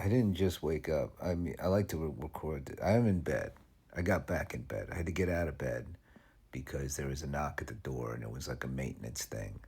I didn't just wake up. I mean, I like to record. I am in bed. I got back in bed. I had to get out of bed because there was a knock at the door and it was like a maintenance thing.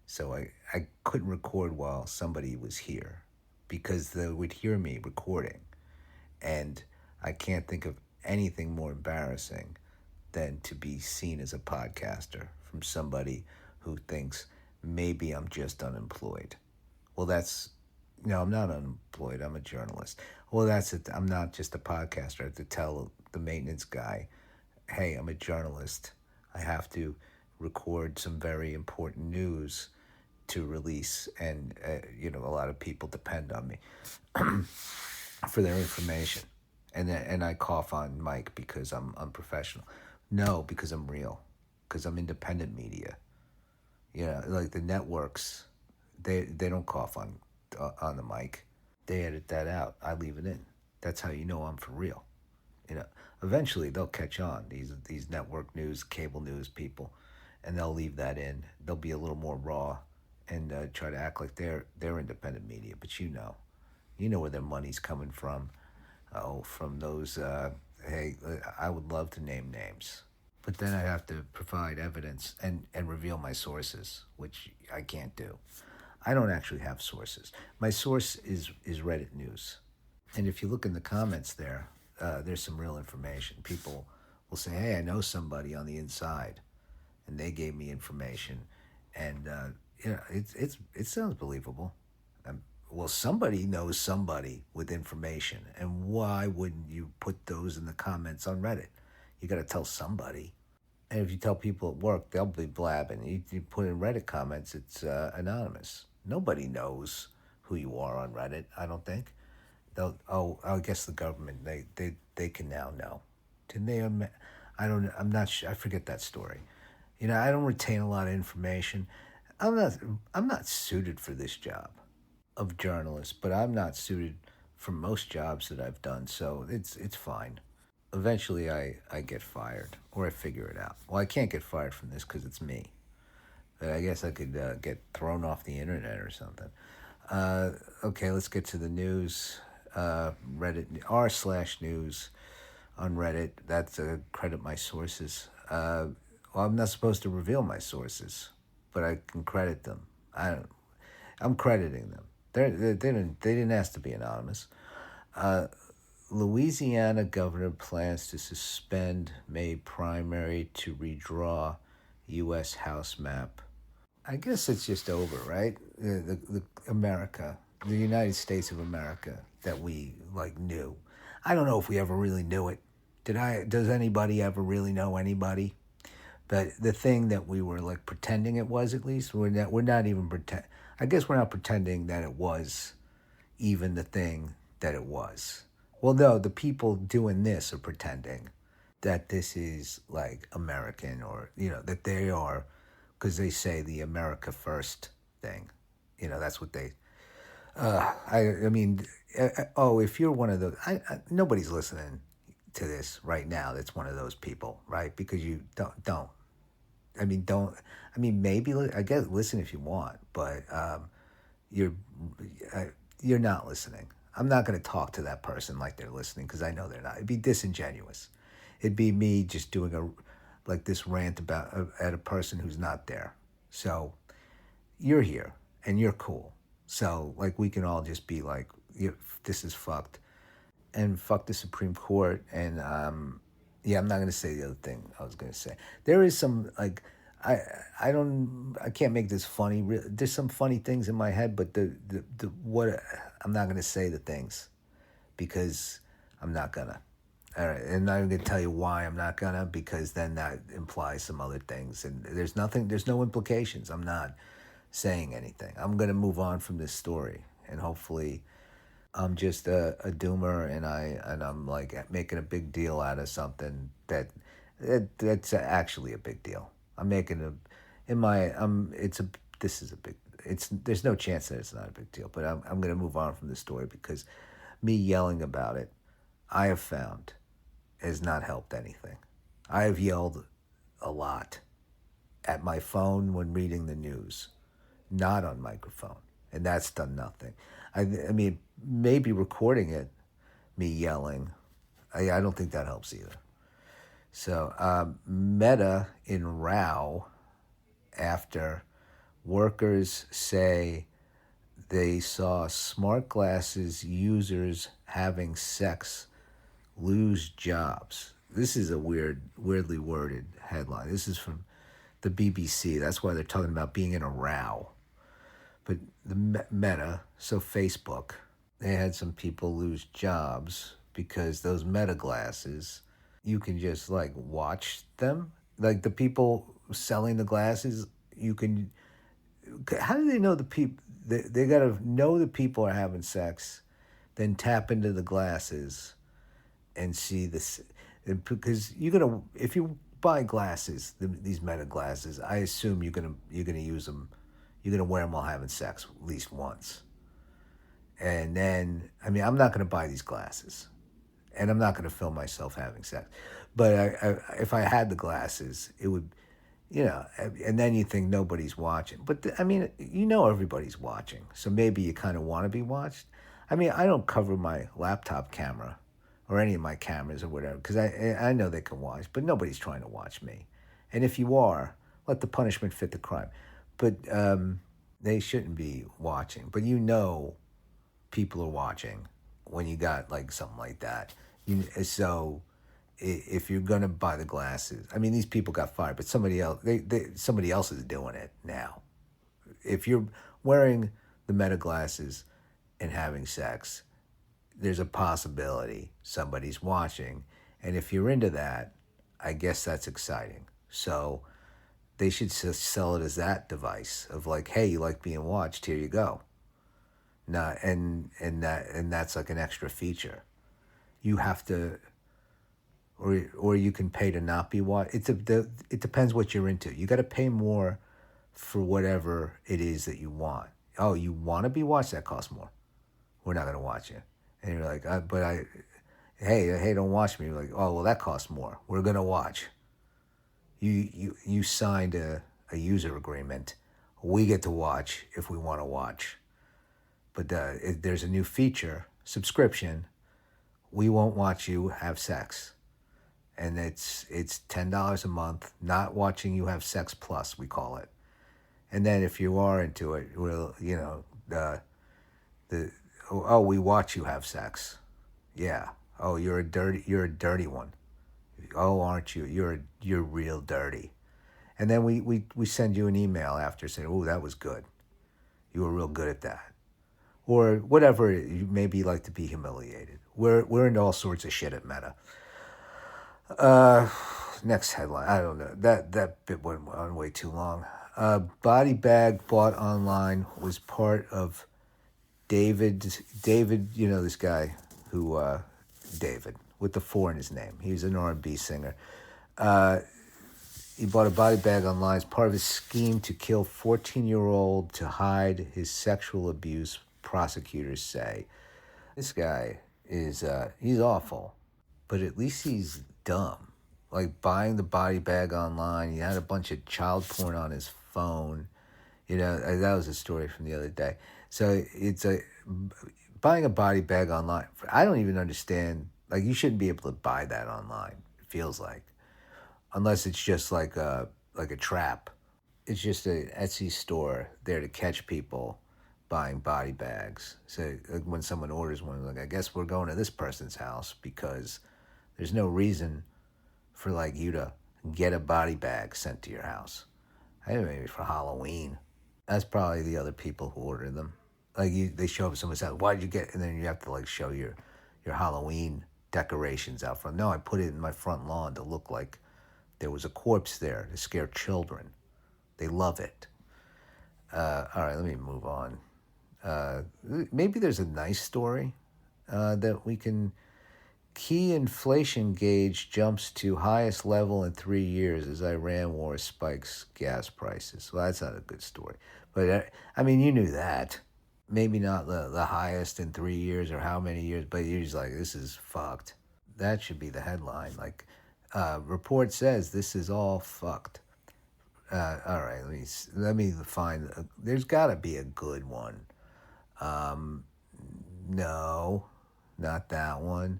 So I couldn't record while somebody was here because they would hear me recording. And I can't think of anything more embarrassing than to be seen as a podcaster from somebody who thinks maybe I'm just unemployed. Well, that's no, I'm not unemployed. I'm a journalist. Well, that's it. I'm not just a podcaster. I have to tell the maintenance guy, hey, I'm a journalist. I have to record some very important news to release, and a lot of people depend on me for their information. And I cough on mic because I'm unprofessional. No, because I'm real. Because I'm independent media. Like the networks, they don't cough on the mic. They edit that out. I leave it in. That's how you know I'm for real. You know, eventually they'll catch on. These network news, cable news people, and they'll leave that in. They'll be a little more raw, and try to act like they're independent media. But you know where their money's coming from. Oh, from those. Hey, I would love to name names, but then I have to provide evidence and reveal my sources, which I can't do. I don't actually have sources. My source is Reddit news. And if you look in the comments there's some real information. People will say, hey, I know somebody on the inside, and they gave me information. And, it sounds believable. Well, somebody knows somebody with information. And why wouldn't you put those in the comments on Reddit? You got to tell somebody. And if you tell people at work, they'll be blabbing. You put in Reddit comments, it's anonymous. Nobody knows who you are on Reddit, I don't think. I guess the government, they can now know. Didn't they? I'm not sure. I forget that story. I don't retain a lot of information. I'm not suited for this job of journalist, but I'm not suited for most jobs that I've done, so it's fine. Eventually I get fired, or I figure it out. Well, I can't get fired from this because it's me. But I guess I could get thrown off the internet or something. Okay, let's get to the news. Reddit r/news on Reddit. That's credit my sources. Well, I'm not supposed to reveal my sources, but I can credit them. I'm crediting them. They didn't ask to be anonymous. Louisiana governor plans to suspend May primary to redraw U.S. House map. I guess it's just over, right? The America, the United States of America that we knew. I don't know if we ever really knew it. Does anybody ever really know anybody? But the thing that we were pretending it was, at least we're not even pretend. I guess we're not pretending that it was even the thing that it was. Well, no, the people doing this are pretending that this is American, or that they are, because they say the America First thing. That's what they. I mean, if you're one of those, nobody's listening to this right now. That's one of those people, right? Because you don't. I mean, don't. I mean, maybe I guess listen if you want, but you're not listening. I'm not going to talk to that person like they're listening because I know they're not. It'd be disingenuous. It'd be me just doing this rant about at a person who's not there. So you're here and you're cool. So we can all just be this is fucked, and fuck the Supreme Court. And yeah, I'm not going to say the other thing I was going to say. There is some I can't make this funny. There's some funny things in my head, but the what I'm not going to say the things because I'm not gonna. All right, and I'm going to tell you why I'm not gonna, because then that implies some other things, and there's no implications. I'm not saying anything. I'm going to move on from this story, and hopefully I'm just a doomer, and I'm making a big deal out of something that's actually a big deal. I'm making there's no chance that it's not a big deal, but I'm going to move on from this story because me yelling about it, I have found, has not helped anything. I have yelled a lot at my phone when reading the news, not on microphone, and that's done nothing. I mean, maybe recording it, me yelling. I don't think that helps either. So Meta in row after workers say they saw smart glasses users having sex lose jobs. This is a weirdly worded headline. This is from the BBC. That's why they're talking about being in a row. But the Meta, so Facebook, they had some people lose jobs because those Meta glasses, you can just like watch them. Like the people selling the glasses, you can. How do they know the people? They got to know the people are having sex, then tap into the glasses and see this. Because you're gonna, if you buy glasses, these Meta glasses, I assume you're gonna use them. You're gonna wear them while having sex at least once. And then, I mean, I'm not gonna buy these glasses, and I'm not gonna film myself having sex. But if I had the glasses, it would, and then you think nobody's watching. But I mean, everybody's watching, so maybe you kind of want to be watched. I mean, I don't cover my laptop camera or any of my cameras or whatever because I know they can watch, but nobody's trying to watch me. And if you are, let the punishment fit the crime. But they shouldn't be watching. But people are watching when you got like something like that. So if you're gonna buy the glasses, I mean, these people got fired, but somebody else is doing it now. If you're wearing the Meta glasses and having sex, there's a possibility somebody's watching, and if you're into that, I guess that's exciting. So they should sell it as that device of like, hey, you like being watched? Here you go. Not and that's like an extra feature. You have to, or you can pay to not be watched. It depends what you're into. You got to pay more for whatever it is that you want. Oh, you want to be watched? That costs more. We're not gonna watch you. And you're like, hey, don't watch me. You're like, oh, well, that costs more. We're gonna watch. You signed a user agreement. We get to watch if we want to watch. But there's a new feature, subscription. We won't watch you have sex, and it's $10 a month. Not watching you have sex plus, we call it. And then if you are into it, we'll we watch you have sex. Yeah. Oh, you're a dirty one. Oh, aren't you? You're real dirty. And then we send you an email after saying, oh, that was good. You were real good at that. Or whatever, maybe you like to be humiliated. We're into all sorts of shit at Meta. Next headline. I don't know. That bit went on way too long. Body bag bought online was part of David, this guy who, David, with the 4 in his name. He was an R&B singer. He bought a body bag online as part of his scheme to kill 14-year-old to hide his sexual abuse, prosecutors say. This guy is, he's awful, but at least he's dumb. Like buying the body bag online, he had a bunch of child porn on his phone. That was a story from the other day. So it's buying a body bag online. I don't even understand. Like, you shouldn't be able to buy that online. It feels like, unless it's just like a trap. It's just a Etsy store there to catch people buying body bags. So like when someone orders one, like, I guess we're going to this person's house because there's no reason for like you to get a body bag sent to your house. I think maybe for Halloween. That's probably the other people who ordered them. Like they show up at someone's house. Why did you get? And then you have to like show your Halloween decorations out front. No, I put it in my front lawn to look like there was a corpse there to scare children. They love it. All right, let me move on. Maybe there's a nice story that we can. Key inflation gauge jumps to highest level in 3 years as Iran war spikes gas prices. Well, that's not a good story. But, I mean, you knew that. Maybe not the highest in 3 years or how many years, but you're just like, this is fucked. That should be the headline. Like, report says this is all fucked. All right, let me find. There's got to be a good one. No, not that one.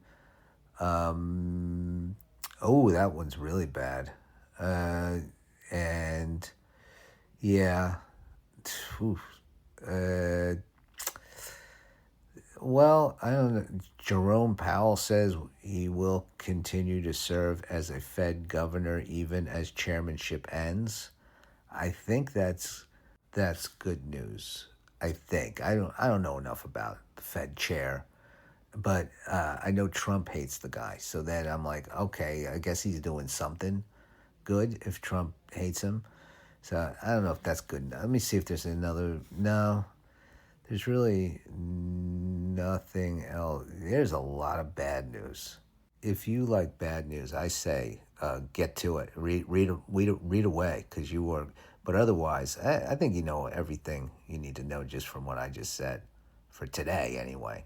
Oh, that one's really bad. Uh, and yeah, oof, uh, well, I don't know. Jerome Powell says he will continue to serve as a Fed governor even as chairmanship ends. I think that's good news. I think I don't know enough about the Fed chair, but I know Trump hates the guy. So then I'm like, okay, I guess he's doing something good if Trump hates him. So I don't know if that's good. Let me see if there's another. No, there's really nothing else. There's a lot of bad news. If you like bad news, I say get to it. Read away because you were. But otherwise, I think you know everything you need to know just from what I just said for today, anyway.